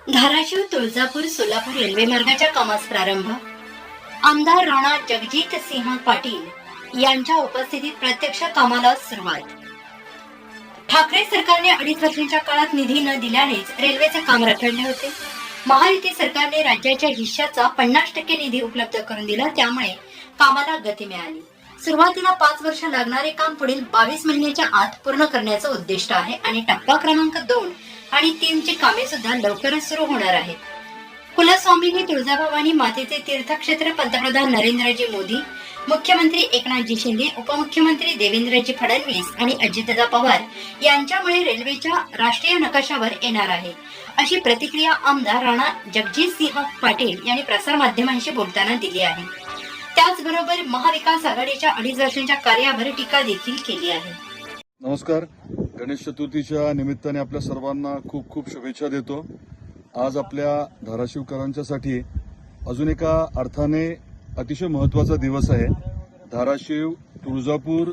Dharashiv Tuljapur Solapur railway मार्गाच्या कामास प्रारंभ. आमदार राणा जगजित सिंह पाटील यांच्या उपस्थितीत प्रत्यक्ष कामाला सुरुवात. ठाकरे सरकारने 2.5 वर्षांच्या काळात निधी न दिल्यानेच रेल्वेचे काम रखडले होते. महायुती सरकारने राज्याच्या हिश्श्याचा 50% निधी उपलब्ध करून दिला, त्यामुळे कामाला गती मिळाली. सुरुवातीला 5 वर्ष लागणारे काम पुढील 22 महिन्याच्या आत पूर्ण करण्याचं उद्दिष्ट आहे आणि टप्पा क्रमांक 2 आणि 3 ची कामे सुद्धा लवकरच सुरू होणार आहेत. कुलस्वामिनी तुळजाभवानी मातेचे तीर्थक्षेत्र पंतप्रधान नरेंद्रजी मोदी, मुख्यमंत्री एकनाथजी शिंदे, उपमुख्यमंत्री देवेंद्रजी फडणवीस आणि अजितदादा पवार यांच्यामुळे रेल्वेच्या राष्ट्रीय नकाशावर येणार आहे, अशी प्रतिक्रिया आमदार राणा जगजितसिंह पाटील यांनी प्रसारमाध्यमांशी बोलताना दिली आहे. त्याचबरोबर महाविकास आघाडीच्या 2.5 वर्षांच्या कार्यावर टीका देखील केली आहे. नमस्कार. गणेश चतुर्थीच्या निमित्ताने आपल्या सर्वांना खूप खूप शुभेच्छा देतो. आज आपल्या धाराशिवकरांच्यासाठी अजून एका अर्थाने अतिशय महत्वाचा दिवस आहे. धाराशिव तुळजापूर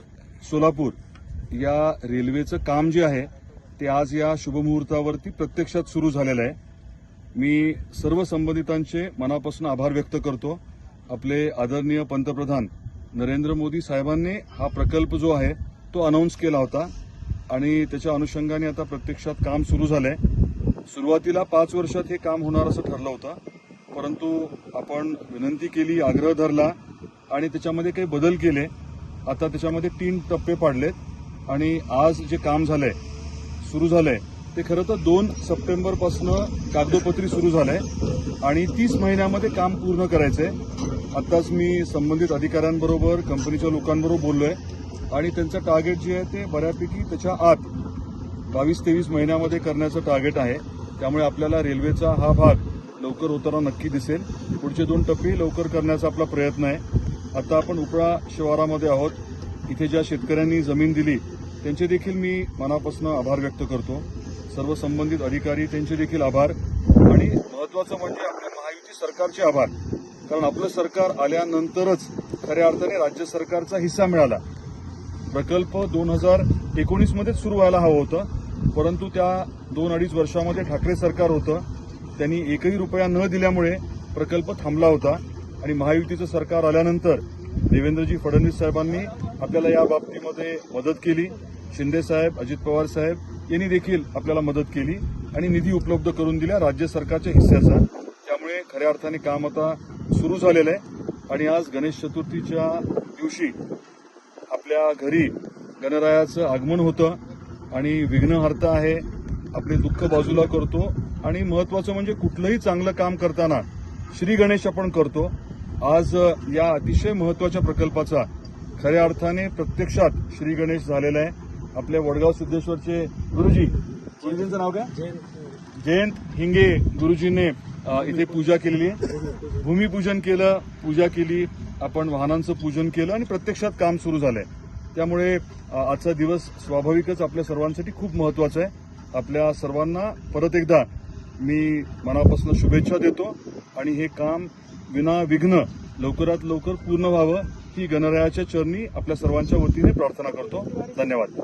सोलापूर या रेल्वेचं काम जे आहे ते आज या शुभमुहूर्तावरती प्रत्यक्षात सुरू झालेलं आहे. मी सर्व संबंधितांचे मनापासून आभार व्यक्त करतो. आपले आदरणीय पंतप्रधान नरेंद्र मोदी साहेबांनी हा प्रकल्प जो आहे तो अनाऊन्स केला होता आणि त्याच्या अनुषंगाने आता प्रत्यक्षात काम सुरू झालंय. सुरुवातीला 5 वर्षात हे काम होणार असं ठरलं होतं, परंतु आपण विनंती केली, आग्रह धरला आणि त्याच्यामध्ये काही बदल केले. आता त्याच्यामध्ये 3 टप्पे पाडलेत आणि आज जे काम झालंय सुरू झालंय ते खरं तर 2 सप्टेंबरपासून कागदोपत्री सुरू झालंय आणि 30 महिन्यामध्ये काम पूर्ण करायचंय. आताच मी संबंधित अधिकाऱ्यांबरोबर कंपनीच्या लोकांबरोबर बोललोय आणि त्यांचं टार्गेट जे आहे ते बऱ्यापैकी त्याच्या आत 22-23 महिन्यामध्ये करण्याचं टार्गेट आहे. त्यामुळे आपल्याला रेल्वेचा हा भाग लवकर होताना नक्की दिसेल. पुढचे 2 टप्पे लवकर करण्याचा आपला प्रयत्न आहे. आता आपण उपळा शिवारामध्ये आहोत. इथे ज्या शेतकऱ्यांनी जमीन दिली त्यांचे देखील मी मनापासून आभार व्यक्त करतो. सर्व संबंधित अधिकारी त्यांचे देखील आभार आणि महत्वाचं म्हणजे आपल्या महायुती सरकारचे आभार, कारण आपलं सरकार आल्यानंतरच खऱ्या अर्थाने राज्य सरकारचा हिस्सा मिळाला. प्रकल्प 2019 मध्येच सुरू व्हायला हवं होतं, परंतु त्या 2-2.5 वर्षामध्ये ठाकरे सरकार होतं. त्यांनी एकही रुपया न दिल्यामुळे प्रकल्प थांबला होता आणि महायुतीचं सरकार आल्यानंतर देवेंद्रजी फडणवीस साहेबांनी आपल्याला या बाबतीमध्ये मदत केली. शिंदे साहेब, अजित पवार साहेब यांनी देखील आपल्याला मदत केली आणि निधी उपलब्ध करून दिला राज्य सरकारच्या हिस्स्याचा. त्यामुळे खऱ्या अर्थाने काम आता सुरू झालेलं आहे आणि आज गणेश चतुर्थीच्या दिवशी आपल्या घरी गणरायाचं आगमन होतं आणि विघ्नहर्ता आहे. आपले दुःख बाजूला करतो आणि महत्वाचं म्हणजे कुठलंही चांगलं काम करताना श्री गणेश आपण करतो. आज या अतिशय महत्वाच्या प्रकल्पाचा खऱ्या अर्थाने प्रत्यक्षात श्री गणेश झालेला आहे. आपल्या वडगाव सिद्धेश्वरचे गुरुजींचं नाव काय? जयंत हिंगे गुरुजींनी इथे पूजा केलेली आहे. भूमिपूजन केलं, पूजा केली, आपण वाहनांचं पूजन केलं आणि प्रत्यक्षात काम सुरू झालंय. त्यामुळे आजचा दिवस स्वाभाविकच आपल्या सर्वांसाठी खूप महत्वाचा आहे. आपल्या सर्वांना परत एकदा मी मनापासून शुभेच्छा देतो आणि हे काम विनाविघ्न लवकरात लवकर पूर्ण व्हावं ही गणरायाच्या चरणी आपल्या सर्वांच्या वतीने प्रार्थना करतो. धन्यवाद.